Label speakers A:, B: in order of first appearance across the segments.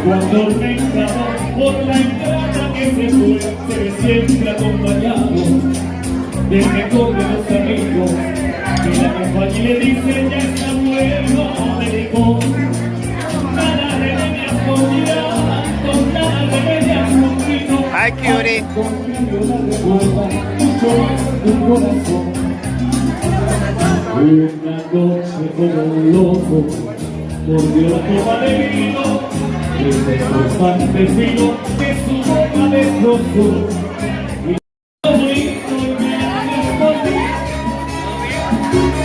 A: Cuando me enclavó por la entrada que se fue, se ve siempre acompañado del mejor de los amigos. Y la compañía le dice, ya está bueno, me dijo, nada de medias con mirada, con nada de medias contigo.
B: Hi, cutie.
A: Contigo la recuerda mucho más tu corazón. Una noche como un loco, mordió la copa de vino, desde el parte fino de su boca destrozó.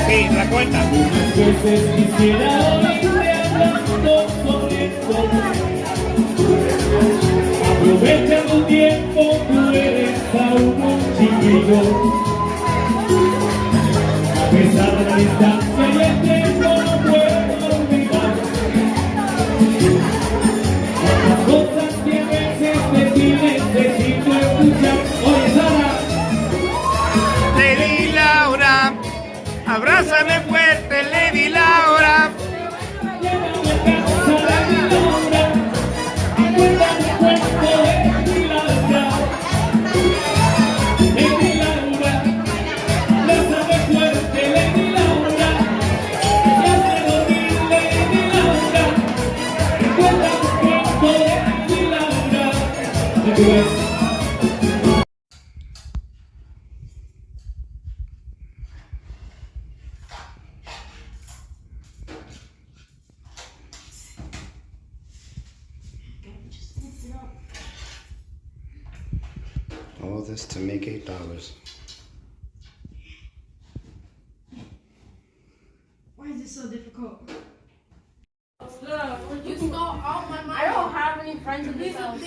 B: Sí, la cuenta.
A: Muchas veces quisiera oírte hablando sobre esto. Aprovecha tu tiempo, tú eres aún un chiquillo. A pesar de la distancia y el tiempo, no puedo olvidar las cosas que a veces de ti necesito escuchar. Oye, Sara.
B: Lady Laura, abrázame fuerte, Lady Laura.
A: Llévame a casa, Lady Laura, y cuéntame un cuento de Lady Laura. Lady Laura, abrázame fuerte, Lady Laura, y hazme dormir, Lady Laura, y cuéntame un cuento de Lady Laura.
B: All this to make $8.
C: Why is it so difficult? You stole all my money. I don't have any friends in this house.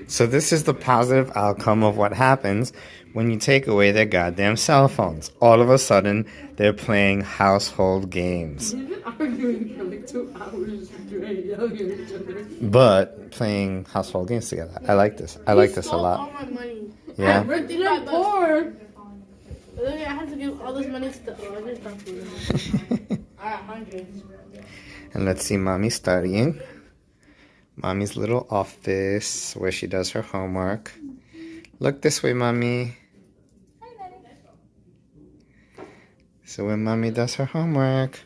B: So this is the positive outcome of what happens when you take away their goddamn cell phones. All of a sudden, they're playing household games.
C: We've been arguing for like 2 hours straight, yelling at each other.
B: But playing household games together. I like this. I like this a lot.
D: All my money.
B: Yeah.
C: We're poor.
D: I had to give all this money to the other stuff. I got hundreds.
B: And let's see Mommy studying. Mommy's little office where she does her homework. Look this way, Mommy. So when Mommy does her homework.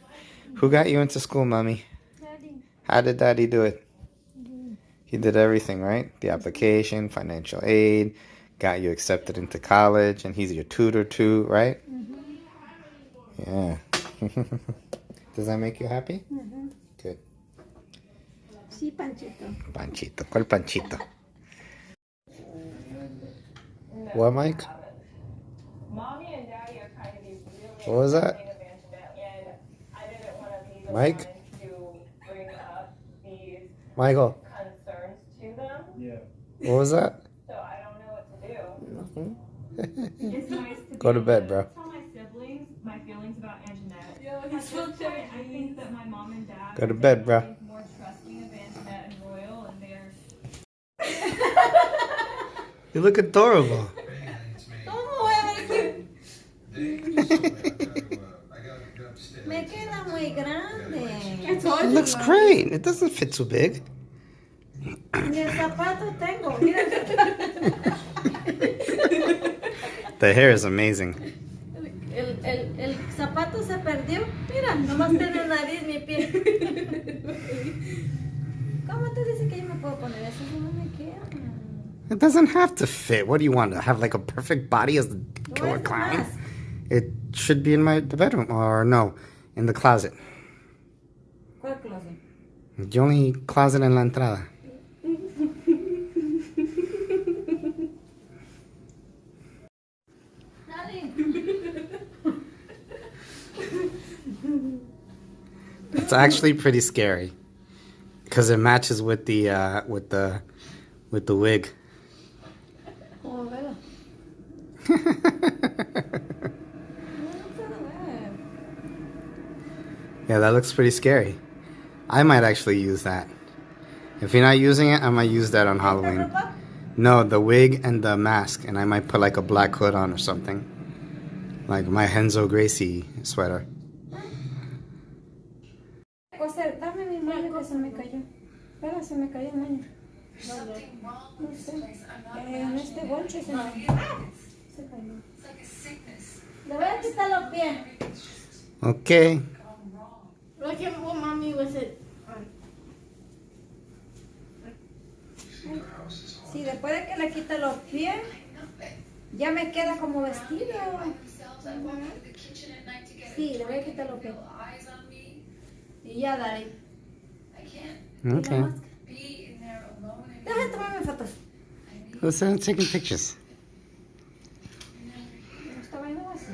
B: Who got you into school, Mommy?
E: Daddy.
B: How did Daddy do it? He did everything, right? The application, financial aid, got you accepted into college, and he's your tutor too, right? Yeah. Does that make you happy? Good.
E: Sí, Panchito.
B: Panchito. ¿Cuál Panchito? What, Mike?
F: Mommy and Daddy are kind of these really
B: What was that?
F: thing of Antoinette, and I didn't want to be the
B: Mike?
F: one to bring up these
B: Michael,
F: concerns to them.
B: what was that?
F: So I don't know what to do.
G: It's nice to
B: Go to bed, bro.
G: tell my siblings my feelings about Antoinette.
C: Yo,
G: At
C: he's
G: this
C: so
G: point, I think that my mom and dad
B: Go to
G: are
B: bed, bro.
G: definitely more trusting of Antoinette and Royal, and they're
B: You look adorable.
E: Me queda muy grande.
B: It looks great. It doesn't fit too big.
E: Ni el zapato tengo. Mira.
B: The hair is amazing.
E: El zapato se perdió. Mira, nomás tiene nariz mi pie. ¿Cómo te dice que yo me puedo poner eso? Eso no me queda.
B: It doesn't have to fit. What do you want to have, like a perfect body as the killer
E: Where's the
B: clown?
E: mask?
B: It should be in the bedroom, or no, in the closet.
E: ¿Cuál closet?
B: The only closet en la entrada. It's actually pretty scary because it matches with the wig.
E: Oh, vela.
B: Yeah, that looks pretty scary. I might actually use that. If you're not using it, I might use that on Halloween. No, the wig and the mask, and I might put like a black hood on or something. Like my Henzo Gracie sweater.
E: José, dame mi mano que se me cayó. Espera, se me cayó el baño. No sé. En este bonche se me cayó. Le voy a quitar los pies.
B: Okay.
D: Look at what mommy was it on.
E: Sí, después de que le quite los pies, ya me queda como vestido. Sí, le voy a quitar los pies. Y ya, Dari.
B: Okay.
E: Deja de tomarme fotos.
B: Who's taking pictures?
E: Esta vaina va así.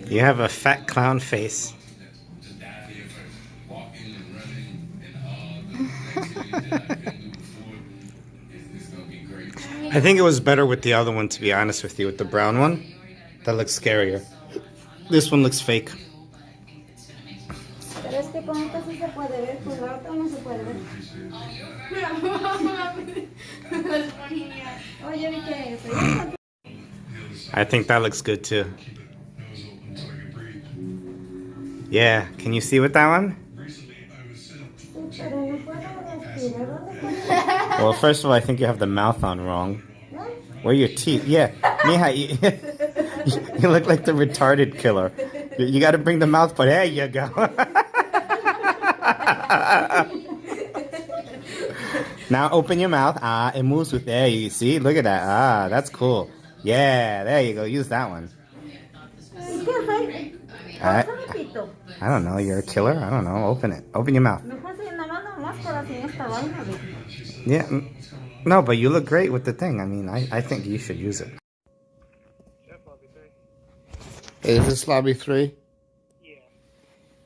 B: You have a fat clown face. I think it was better with the other one, to be honest with you, with the brown one. That looks scarier. This one looks fake.
E: Pero es que con esta sí se puede ver, con la otra no se puede ver.
D: That's funny, yeah.
E: Oye, vi que eso.
B: I think that looks good too. Yeah, can you see with that one?
E: Pero no puedo respirar. ¿Dónde puedo?
B: Well, first of all, I think you have the mouth on wrong. Where are your teeth? Yeah, Mija, you look like the retarded killer. You got to bring the mouth, but there you go. Now open your mouth. Ah, it moves with there. You see? Look at that. Ah, that's cool. Yeah, there you go. Use that one.
E: ¿Y qué fue?
B: I,
E: ¿Cómo se me quitó?
B: I don't know. You're a killer. I don't know. Open it. Open your mouth.
E: Me fue así, nada más la máscara sin esta vaina.
B: Yeah. No, but you look great with the thing. I mean, I think you should use it. Hey, is this lobby 3? Yeah.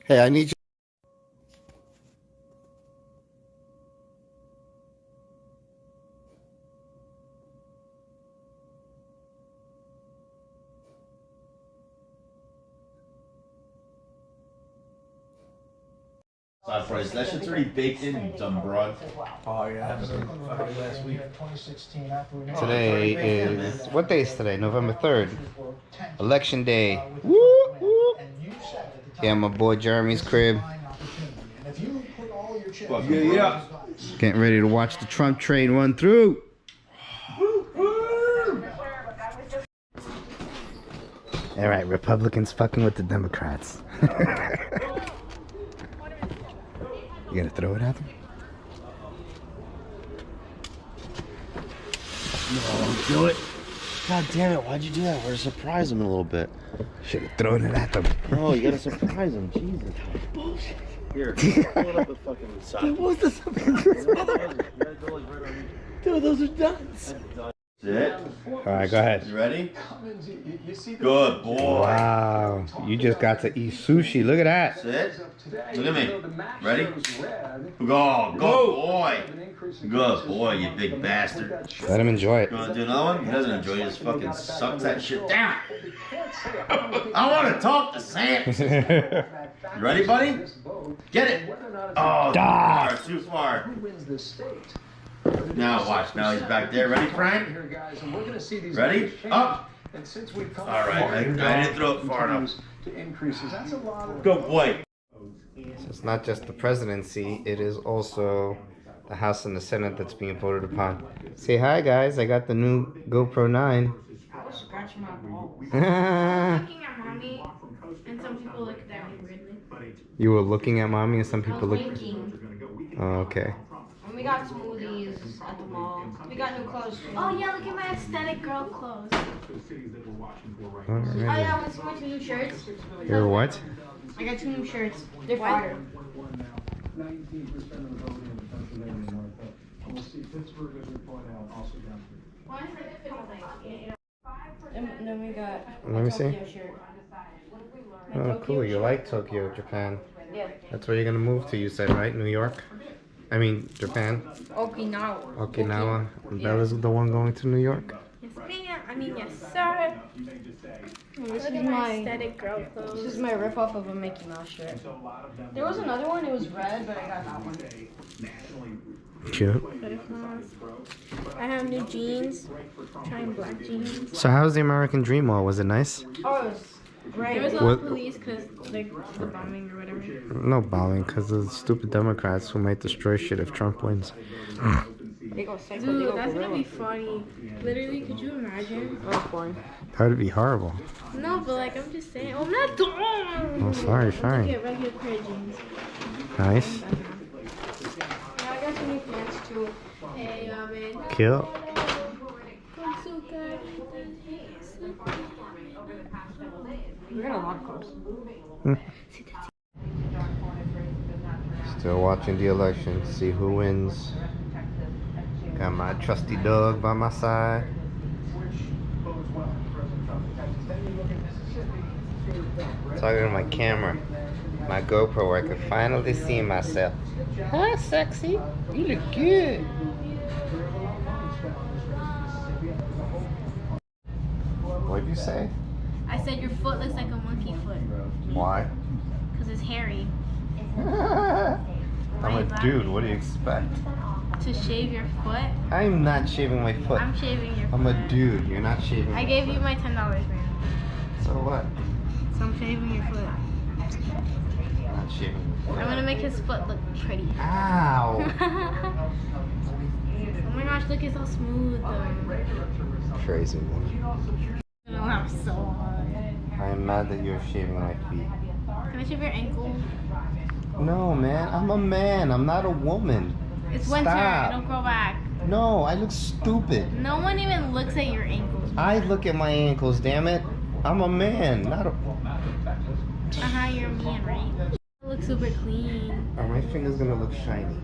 B: Hey, I need you.
H: Side fries. That shit's already baked in, dumb broad.
I: Oh yeah, that was last week.
B: Today is, what day is today? November 3rd. Election day. Woo, woo. Yeah, my boy Jeremy's crib.
H: Yeah.
B: Getting ready to watch the Trump train run through. All right, Republicans fucking with the Democrats. You gonna throw it at them?
H: No, don't do it. God damn it, why'd you do that? We're to surprise him a little bit.
B: Should have thrown it at them.
H: No, you gotta surprise him. Jesus. Bullshit. Here, pull it up the fucking side.
B: What was the Dude, those are nuts.
H: Sit.
B: Alright, go ahead.
H: You ready? Good boy.
B: Wow, you just got to eat sushi. Look at that.
H: Sit. Look at me. Ready? Go, good boy. Good boy, you big bastard.
B: Let him enjoy it.
H: You wanna do another one? He doesn't enjoy it, he just fucking sucks that shit down. I wanna talk to Sam. You ready, buddy? Get it. Oh, far, too far. Now watch. Now he's back there. Ready, Frank? Ready? Up. All right. I didn't throw it far enough. Good boy.
B: So it's not just the presidency, it is also the House and the Senate that's being voted upon. Say hi, guys. I got the new GoPro 9.
D: I was scratching my balls. Looking at mommy, and some people looked at me weirdly.
B: You were looking at mommy and some
D: I
B: people
D: was
B: looked.
D: winking.
B: Oh, okay.
D: And we got smoothies at the mall. We got new clothes too.
E: Oh yeah, look at my aesthetic girl clothes.
B: All
D: Oh
B: right.
D: yeah, I went to my 2 new shirts.
B: You're what?
D: I got 2 new shirts. They're fire. And then we got
B: Let me see.
D: Tokyo shirt.
B: Oh, cool. You like Tokyo, Japan.
D: Yeah.
B: That's where you're gonna move to, you said, right? New York? I mean, Japan.
D: Okinawa.
B: Okinawa. Bella's the one going to New York?
D: Yes, ma'am. I mean, yes, sir. This is my aesthetic girl clothes. This is my ripoff of a Mickey Mouse shirt. There was another one. It was red, but I got that one.
B: Cute.
D: I have new jeans. Trying black jeans.
B: So how's the American Dream Mall? Was it nice?
D: Oh, There was a lot of police because like the bombing or whatever.
B: No bombing, because of the stupid Democrats who might destroy shit if Trump wins.
D: Dude, that's gonna be funny. Literally, could you imagine?
B: That would be horrible.
D: No, but like I'm just saying. Oh, I'm not doing.
B: Oh, sorry.
D: Get regular pair of jeans.
B: Nice.
D: Yeah, I got some new pants too. Hey, man.
B: Cute.
C: We got a lot of clothes.
B: Still watching the election, see who wins. Got my trusty dog by my side. Talking to my camera, my GoPro, where I can finally see myself. Hi, sexy. You look good. What'd you say?
D: I said your foot looks like a monkey foot.
B: Why?
D: Because it's hairy.
B: I'm a dude. What do you expect?
D: To shave your foot?
B: I'm not shaving my foot.
D: I'm shaving your foot.
B: I'm a dude. You're not shaving.
D: I
B: my
D: gave
B: foot.
D: you my $10, man.
B: So what?
D: So I'm shaving your foot.
B: Not shaving.
D: I'm gonna make his foot look pretty.
B: Ow!
D: Oh my gosh, look, it's all smooth though.
B: Crazy woman.
D: No, I'm so hard.
B: I'm mad that you're shaving my feet.
D: Can I shave your ankle?
B: No, man. I'm a man. I'm not a woman.
D: It's winter.
B: Stop.
D: It'll grow back.
B: No, I look stupid.
D: No one even looks at your ankles.
B: I look at my ankles, damn it. I'm a man, not a...
D: You're a man, right? You look super clean.
B: Oh, my finger's gonna look shiny.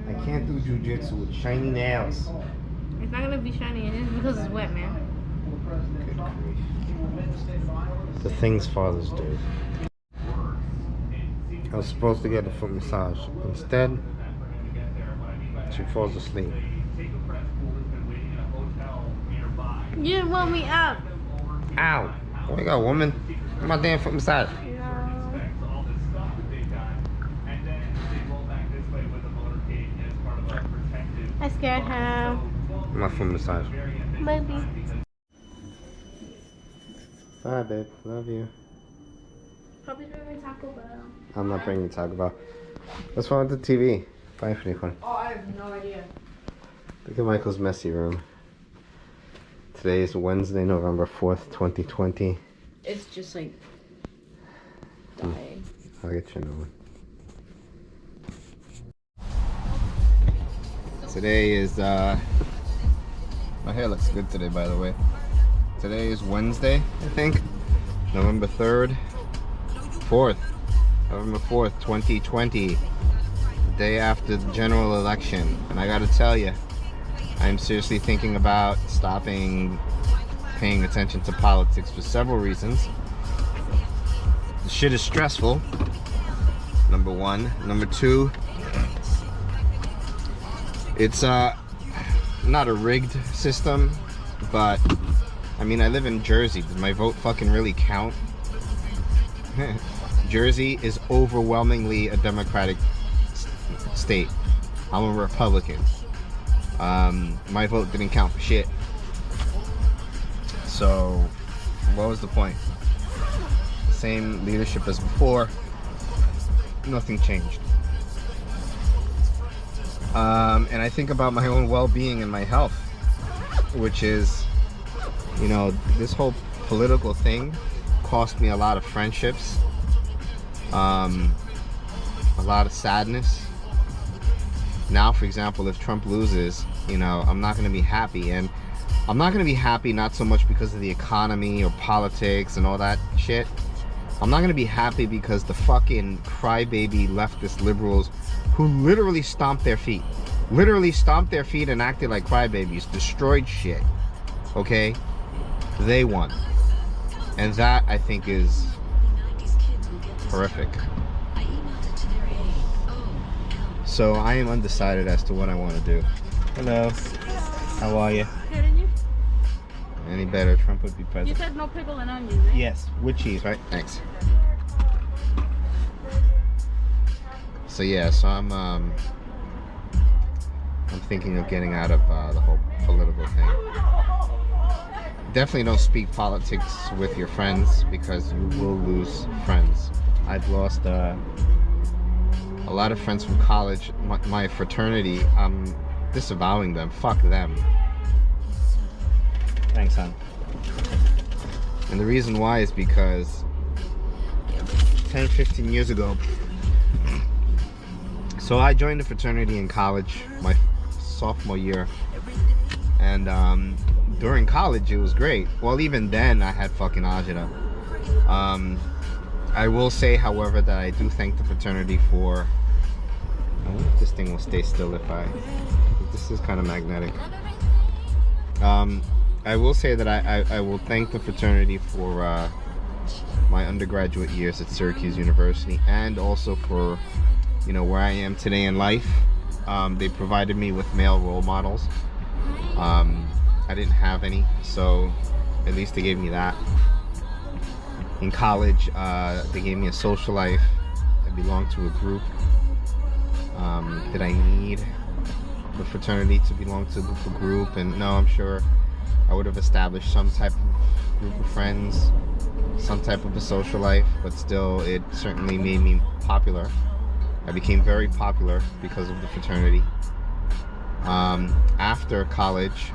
B: I can't do jujitsu with shiny nails.
D: It's not gonna be shiny. It's just because it's wet, man.
B: Good grief. The things fathers do. I was supposed to get a foot massage. Instead, she falls asleep.
D: You didn't want me up.
B: Ow! Where you go, woman? Where's my damn foot massage?
D: I scared him.
B: My foot massage.
D: Baby.
B: Bye, babe. Love you.
D: Probably bringing Taco Bell.
B: I'm not bringing Taco Bell. What's wrong with the TV? Bye, Finiquan.
C: Oh, I have no idea.
B: Look at Michael's messy room. Today is Wednesday, November 4th, 2020.
C: It's just like dying.
B: I'll get you a new one. Today is, my hair looks good today, by the way. Today is Wednesday, I think. November 3rd. 4th. November 4th, 2020. The day after the general election. And I gotta tell you, I'm seriously thinking about stopping paying attention to politics for several reasons. The shit is stressful, number one. Number two, it's not a rigged system, but I mean, I live in Jersey. Does my vote fucking really count? Jersey is overwhelmingly a Democratic state. I'm a Republican. My vote didn't count for shit. So, what was the point? Same leadership as before. Nothing changed. And I think about my own well-being and my health, which is, you know, this whole political thing cost me a lot of friendships, a lot of sadness. Now, for example, if Trump loses, you know, I'm not going to be happy. And I'm not going to be happy not so much because of the economy or politics and all that shit. I'm not going to be happy because the fucking crybaby leftist liberals who literally stomped their feet. Literally stomped their feet and acted like crybabies. Destroyed shit. Okay? They won. And that, I think, is horrific. So I am undecided as to what I want to do. Hello. How are you?
D: Good, and you?
B: Any better, Trump would be
D: You
B: president.
D: said no pickle and onion, right?
B: Yes, with cheese, right? Thanks. So yeah, so I'm thinking of getting out of the whole political thing. definitely don't speak politics with your friends because you will lose friends. I've lost a lot of friends from college. My fraternity, I'm disavowing them. Fuck them. Thanks, hon. And the reason why is because 10, 15 years ago, so I joined the fraternity in college, my sophomore year, and during college it was great. Well, even then I had fucking agita. I will say, however, that I do thank the fraternity for, I wonder if this thing will stay still if this is kind of magnetic. I will say that I will thank the fraternity for my undergraduate years at Syracuse University, and also for, you know, where I am today in life. They provided me with male role models. I didn't have any, so at least they gave me that. In college, they gave me a social life. I belonged to a group. Did I need the fraternity to belong to a group? And no, I'm sure I would have established some type of group of friends, some type of a social life, but still, it certainly made me popular. I became very popular because of the fraternity. After college,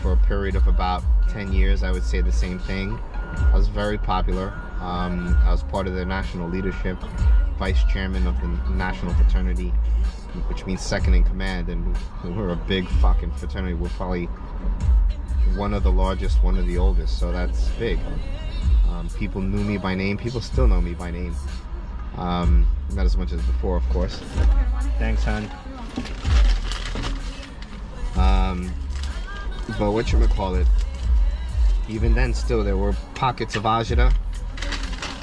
B: for a period of about 10 years, I would say the same thing. I was very popular. I was part of the national leadership, vice chairman of the national fraternity, which means second in command, and we're a big fucking fraternity. We're probably one of the largest, one of the oldest, so that's big. People knew me by name. People still know me by name. Not as much as before, of course. Thanks, hon. But whatchamacallit, even then, still, there were pockets of agita.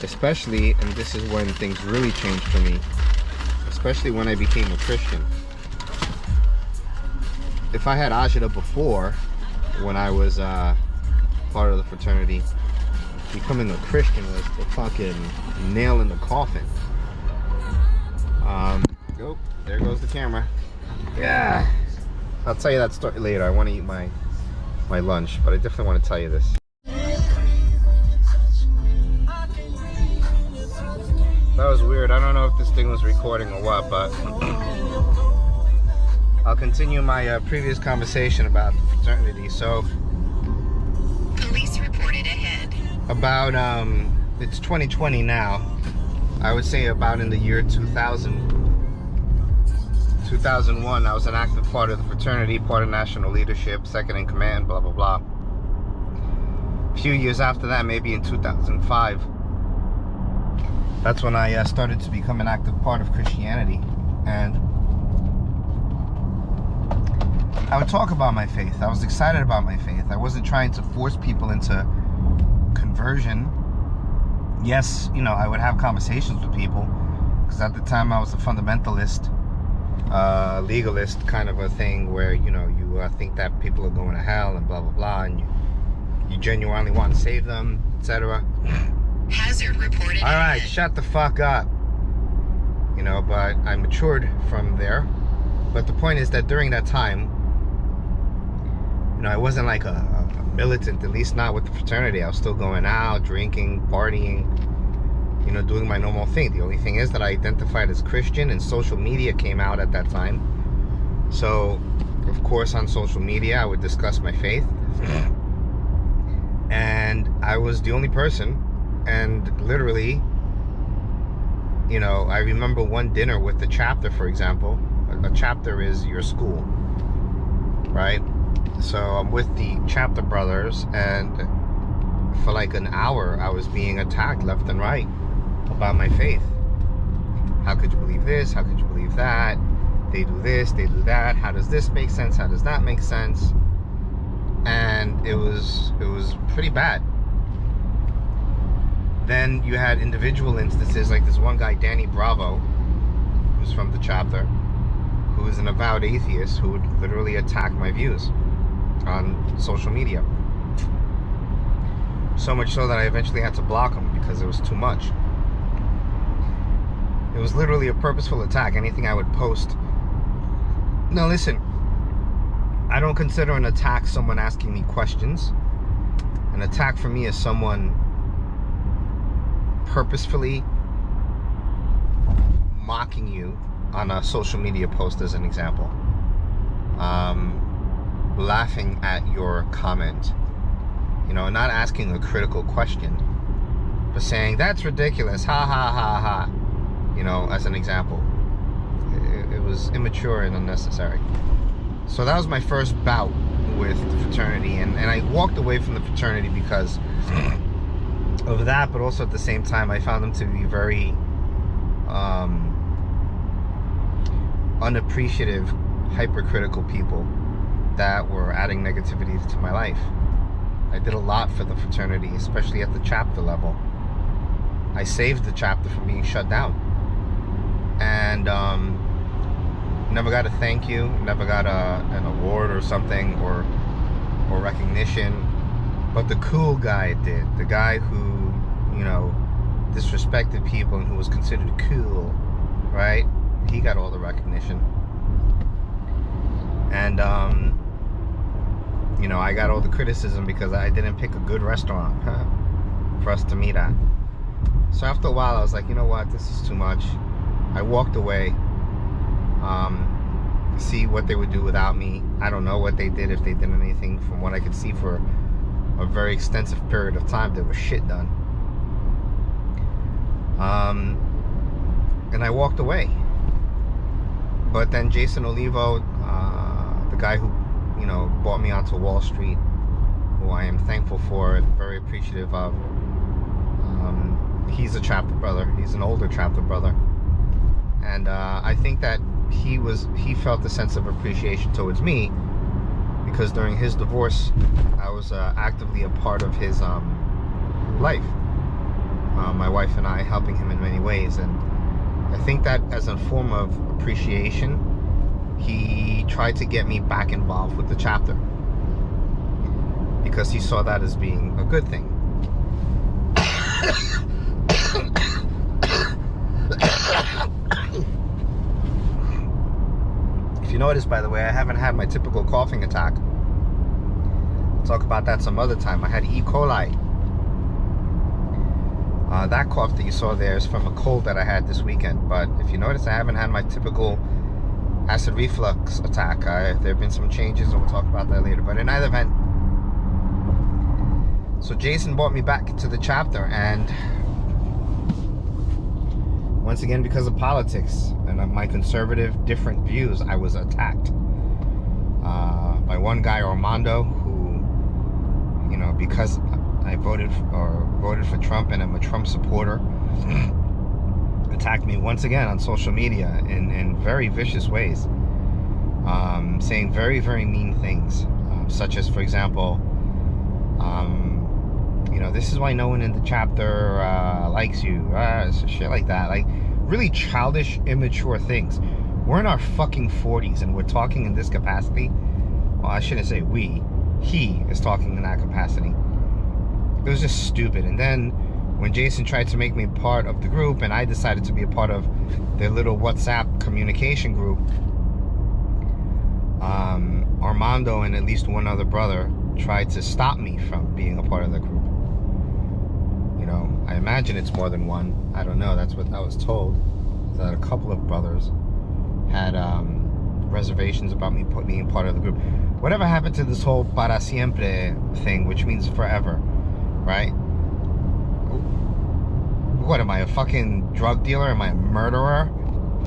B: Especially, and this is when things really changed for me, especially when I became a Christian. If I had agita before, when I was part of the fraternity, becoming a Christian was the fucking nail in the coffin. Oh, there goes the camera. Yeah. I'll tell you that story later. I want to eat my lunch, but I definitely want to tell you this. That was weird. I don't know if this thing was recording or what, but I'll continue my previous conversation about the fraternity. So,
J: police reported ahead.
B: About, it's 2020 now. I would say about in the year 2001, I was an active part of the fraternity, part of national leadership, second in command, blah, blah, blah. A few years after that, maybe in 2005, that's when I started to become an active part of Christianity. And I would talk about my faith. I was excited about my faith. I wasn't trying to force people into conversion. Yes, you know, I would have conversations with people, because at the time I was a fundamentalist, legalist kind of a thing, where, you know, you think that people are going to hell and blah, blah, blah, and you genuinely want to save them, etc.
J: Hazard reported.
B: All right, shut the fuck up. You know, but I matured from there. But the point is that during that time, you know, I wasn't like a militant, at least not with the fraternity. I was still going out, drinking, partying, you know, doing my normal thing. The only thing is that I identified as Christian, and social media came out at that time. So, of course, on social media, I would discuss my faith. And I was the only person. And literally, you know, I remember one dinner with the chapter, for example. A chapter is your school, right? So I'm with the chapter brothers, and for like an hour, I was being attacked left and right about my faith. How could you believe this? How could you believe that? They do this, they do that. How does this make sense? How does that make sense? And it was pretty bad. Then you had individual instances, like this one guy, Danny Bravo, who's from the chapter, who is an avowed atheist, who would literally attack my views on social media. So much so that I eventually had to block him because it was too much. It was literally a purposeful attack. Anything I would post. Now listen, I don't consider an attack someone asking me questions. An attack for me is someone purposefully mocking you on a social media post, as an example. Laughing at your comment. You know, not asking a critical question, but saying, that's ridiculous, ha ha ha ha. You know, as an example. It was immature and unnecessary. So that was my first bout with the fraternity, and I walked away from the fraternity because of that, but also at the same time I found them to be very unappreciative, hypercritical people that were adding negativity to my life. I did a lot for the fraternity, especially at the chapter level. I saved the chapter from being shut down, and never got a thank you, never got an award or something, or recognition. But the cool guy did. The guy who, you know, disrespected people and who was considered cool, right? He got all the recognition. And you know, I got all the criticism because I didn't pick a good restaurant for us to meet at. So after a while I was like, you know what, this is too much. I walked away. See what they would do without me. I don't know what they did, if they did anything. From what I could see, for a very extensive period of time, there was shit done. And I walked away. But then Jason Olivo, the guy who, you know, brought me onto Wall Street, who I am thankful for and very appreciative of, he's a chapter brother. He's an older chapter brother. And I think that he felt a sense of appreciation towards me, because during his divorce I was actively a part of his life, my wife and I helping him in many ways. And I think that as a form of appreciation, he tried to get me back involved with the chapter, because he saw that as being a good thing. If you notice, by the way, I haven't had my typical coughing attack. I'll talk about that some other time. I had E. coli. That cough that you saw there is from a cold that I had this weekend. But if you notice, I haven't had my typical acid reflux attack. There have been some changes, and we'll talk about that later. But in either event, so Jason brought me back to the chapter, and once again, because of politics and my conservative, different views, I was attacked by one guy, Armando, who, you know, because I voted for Trump and I'm a Trump supporter, attacked me once again on social media in very vicious ways, saying very, very mean things, such as, for example, you know, this is why no one in the chapter likes you, shit like that. Like, really childish, immature things. We're in our fucking 40s and we're talking in this capacity. Well, I shouldn't say we. He is talking in that capacity. It was just stupid. And then when Jason tried to make me part of the group, and I decided to be a part of their little WhatsApp communication group, Armando and at least one other brother tried to stop me from being a part of the group. You know, I imagine it's more than one. I don't know. That's what I was told. That a couple of brothers had reservations about me being part of the group. Whatever happened to this whole para siempre thing, which means forever, right? What, am I a fucking drug dealer? Am I a murderer?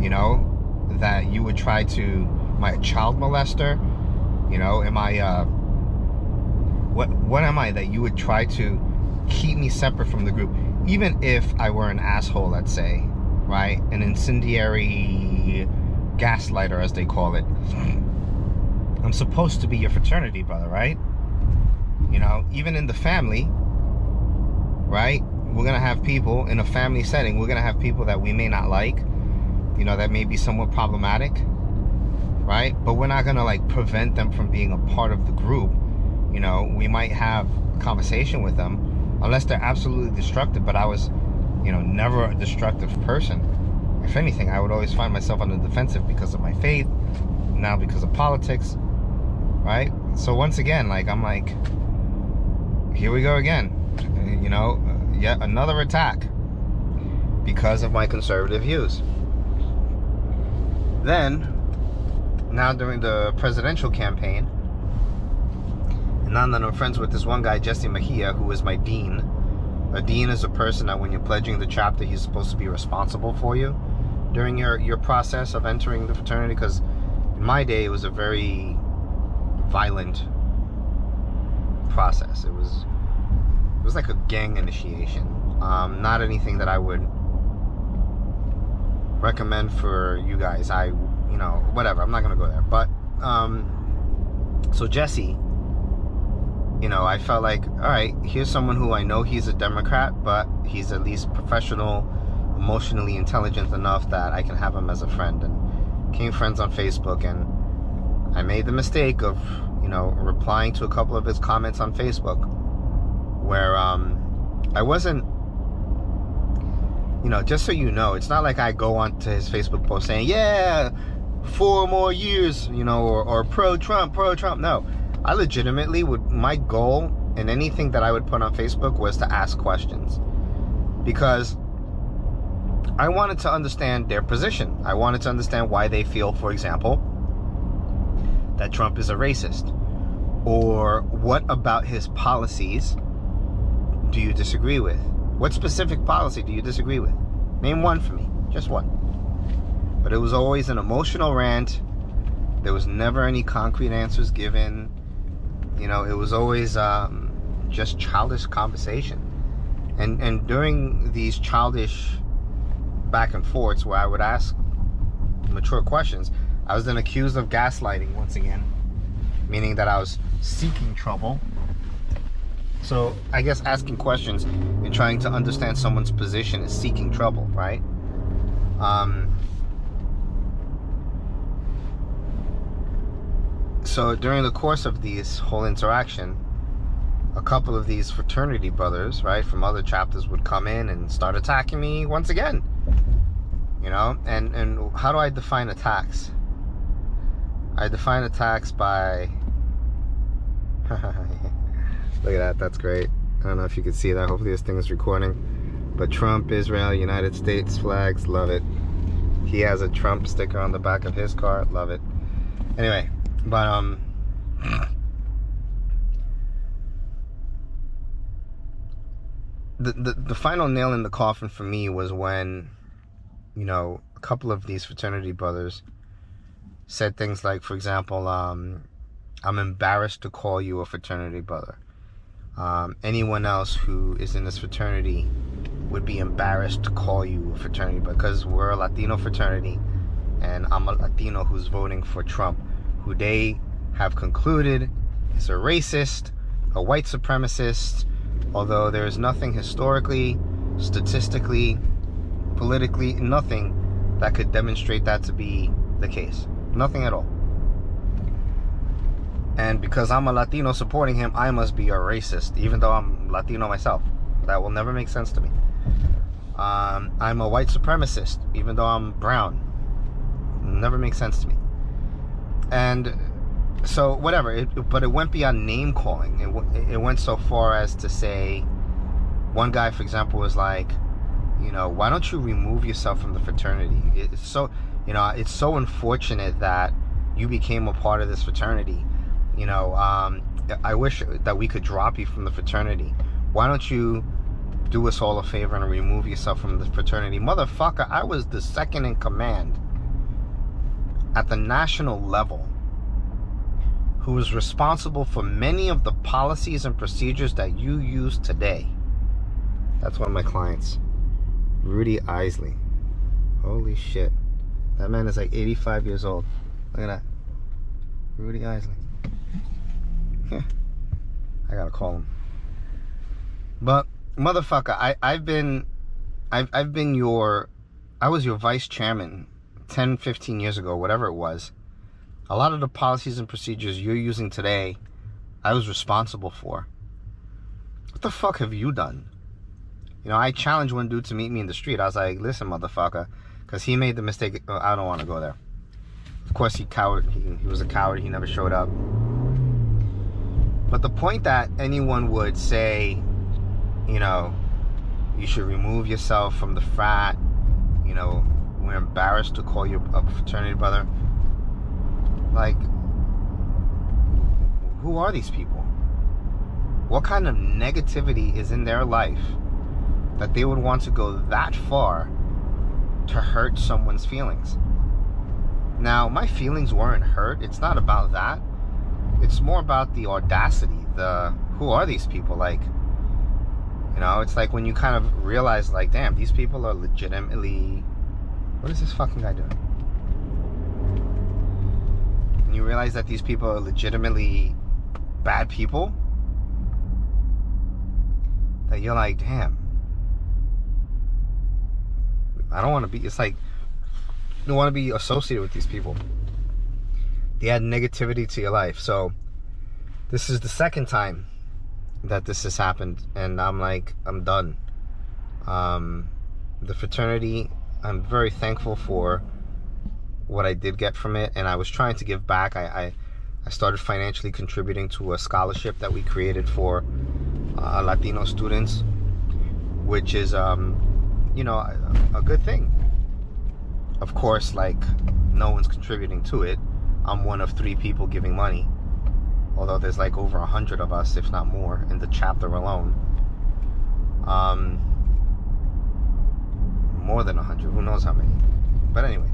B: You know, that you would try to, am I a child molester? You know, am I, what am I that you would try to keep me separate from the group? Even if I were an asshole, let's say, right? An incendiary gaslighter, as they call it. I'm supposed to be your fraternity brother, right? You know, even in the family, right? We're gonna have people in a family setting, we're gonna have people that we may not like, you know, that may be somewhat problematic, right? But we're not gonna like prevent them from being a part of the group. You know, we might have a conversation with them, unless they're absolutely destructive. But I was, you know, never a destructive person. If anything, I would always find myself on the defensive because of my faith, now because of politics, right? So once again, like, I'm like, here we go again. You know, yet another attack because of my conservative views. Then, now during the presidential campaign, and now that I'm friends with this one guy, Jesse Mejia, who is my dean. A dean is a person that when you're pledging the chapter, he's supposed to be responsible for you during your process of entering the fraternity, because in my day it was a very violent process. It was like a gang initiation. Not anything that I would recommend for you guys. You know, whatever, I'm not gonna go there. But so Jesse, you know, I felt like, all right, here's someone who I know he's a Democrat, but he's at least professional, emotionally intelligent enough that I can have him as a friend. And became friends on Facebook, and I made the mistake of, you know, replying to a couple of his comments on Facebook where I wasn't, you know, just so you know, it's not like I go onto his Facebook post saying, yeah, 4 more years, you know, or pro-Trump. No. I legitimately would, my goal in anything that I would put on Facebook was to ask questions, because I wanted to understand their position. I wanted to understand why they feel, for example, that Trump is a racist, or what about his policies do you disagree with? What specific policy do you disagree with? Name one for me, just one. But it was always an emotional rant. There was never any concrete answers given. You know, it was always just childish conversation. And during these childish back and forths where I would ask mature questions, I was then accused of gaslighting once again, meaning that I was seeking trouble. So I guess asking questions and trying to understand someone's position is seeking trouble, right? So during the course of this whole interaction, a couple of these fraternity brothers, right, from other chapters would come in and start attacking me once again. You know, and how do I define attacks? I define attacks by look at that, that's great. I don't know if you can see that. Hopefully this thing is recording. But Trump, Israel, United States flags, love it. He has a Trump sticker on the back of his car, love it. Anyway, but the final nail in the coffin for me was when, you know, a couple of these fraternity brothers said things like, for example, I'm embarrassed to call you a fraternity brother. Anyone else who is in this fraternity would be embarrassed to call you a fraternity because we're a Latino fraternity, and I'm a Latino who's voting for Trump, who they have concluded is a racist, a white supremacist, although there is nothing historically, statistically, politically, nothing that could demonstrate that to be the case. Nothing at all. And because I'm a Latino supporting him, I must be a racist, even though I'm Latino myself. That will never make sense to me. I'm a white supremacist, even though I'm brown. Never makes sense to me. And so whatever, but it went beyond name calling. It went so far as to say, one guy, for example, was like, you know, why don't you remove yourself from the fraternity? It's so, you know, it's so unfortunate that you became a part of this fraternity. You know, I wish that we could drop you from the fraternity. Why don't you do us all a favor and remove yourself from the fraternity? Motherfucker, I was the second in command at the national level who was responsible for many of the policies and procedures that you use today. That's one of my clients, Rudy Isley. Holy shit. That man is like 85 years old. Look at that. Rudy Isley. Yeah. I gotta call him. But motherfucker, I was your vice chairman 10, 15 years ago, whatever it was. A lot of the policies and procedures you're using today, I was responsible for. What the fuck have you done? You know, I challenged one dude to meet me in the street. I was like, listen, motherfucker, because he made the mistake. I don't want to go there. Of course, he was a coward. He never showed up. But the point that anyone would say, you know, you should remove yourself from the frat, you know, we're embarrassed to call you a fraternity brother. Like, who are these people? What kind of negativity is in their life that they would want to go that far to hurt someone's feelings? Now, my feelings weren't hurt. It's not about that. It's more about the audacity, who are these people? Like, you know, it's like when you kind of realize, like, damn, these people are legitimately, what is this fucking guy doing? When you realize that these people are legitimately bad people, that you're like, damn, I don't want to be, it's like, you don't want to be associated with these people. They add negativity to your life. So this is the second time that this has happened, and I'm like, I'm done. The fraternity, I'm very thankful for what I did get from it, and I was trying to give back. I started financially contributing to a scholarship that we created for Latino students, which is you know, a good thing. Of course, like, no one's contributing to it. I'm one of 3 people giving money, although there's like over 100 of us, if not more, in the chapter alone. More than 100, who knows how many. But anyway,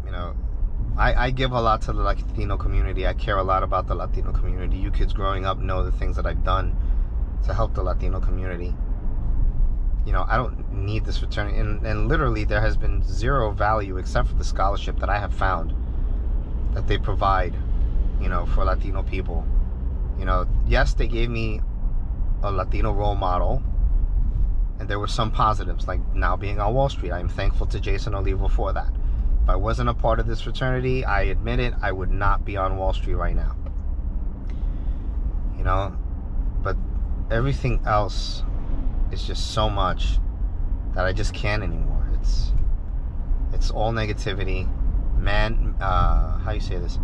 B: you know, I give a lot to the Latino community. I care a lot about the Latino community. You kids growing up know the things that I've done to help the Latino community. You know, I don't need this fraternity, and literally there has been zero value except for the scholarship that I have found that they provide, you know, for Latino people. You know, yes, they gave me a Latino role model, and there were some positives, like now being on Wall Street. I am thankful to Jason Oliva for that. If I wasn't a part of this fraternity, I admit it, I would not be on Wall Street right now. You know, but everything else is just so much that I just can't anymore. It's all negativity, man. How you say this?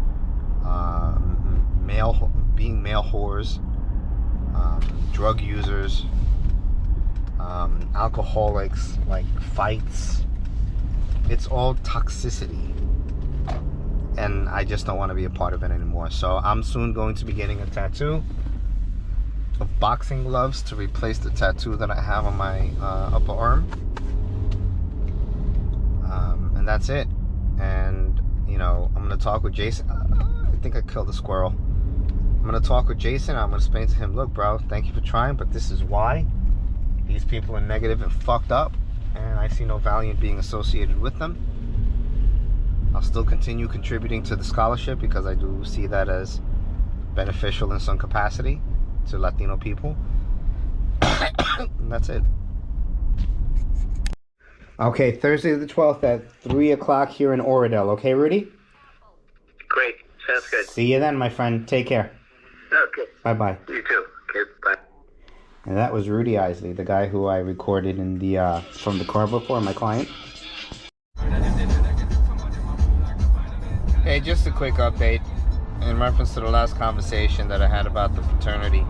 B: Being male whores, drug users, alcoholics, like fights. It's all toxicity, and I just don't want to be a part of it anymore. So I'm soon going to be getting a tattoo of boxing gloves to replace the tattoo that I have on my upper arm, and that's it. And you know, I'm gonna talk with Jason. I think I killed a squirrel. I'm gonna talk with Jason. I'm gonna explain to him, look, bro, thank you for trying, but this is why. These people are negative and fucked up, and I see no value in being associated with them. I'll still continue contributing to the scholarship because I do see that as beneficial in some capacity to Latino people. And that's it. Okay, Thursday the 12th at 3 o'clock here in Oradell. Okay, Rudy?
K: Great. Sounds good.
B: See you then, my friend. Take care.
K: Okay.
B: Bye-bye.
K: You too. Okay, bye.
B: And that was Rudy Isley, the guy who I recorded in the from the car before, my client. Hey, just a quick update in reference to the last conversation that I had about the fraternity.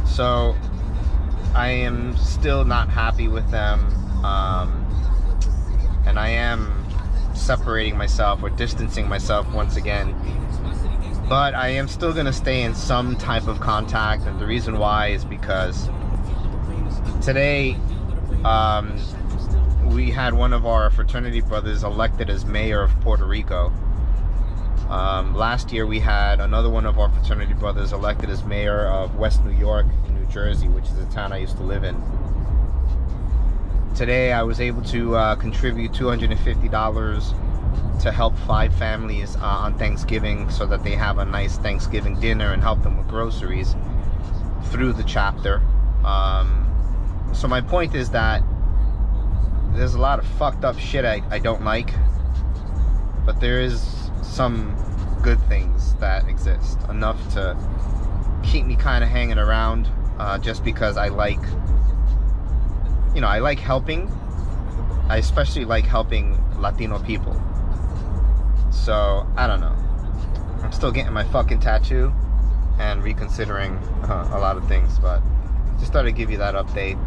B: So, I am still not happy with them, and I am separating myself or distancing myself once again. But I am still going to stay in some type of contact, and the reason why is because today we had one of our fraternity brothers elected as mayor of Puerto Rico. Last year we had another one of our fraternity brothers elected as mayor of West New York in New Jersey, which is a town I used to live in. Today I was able to contribute $250 to help 5 families on Thanksgiving so that they have a nice Thanksgiving dinner and help them with groceries through the chapter. So my point is that there's a lot of fucked up shit I don't like, but there is some good things that exist, enough to keep me kind of hanging around, just because I like, you know, I like helping. I especially like helping Latino people. So, I don't know. I'm still getting my fucking tattoo and reconsidering a lot of things, but just thought I'd give you that update.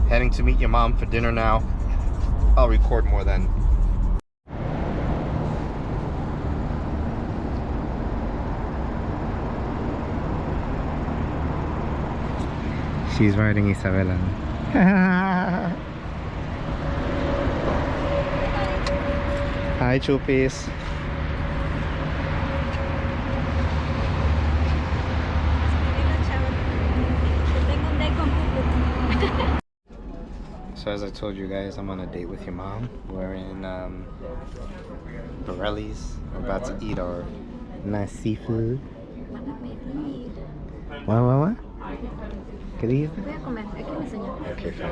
B: Heading to meet your mom for dinner now. I'll record more then. She's riding Isabella. Hi, Chupis. So as I told you guys, I'm on a date with your mom. We're in Borelli's. We're about to eat our nice seafood. What? ¿Qué dices?
D: Voy a comer, aquí me enseñó.
B: Okay, fine.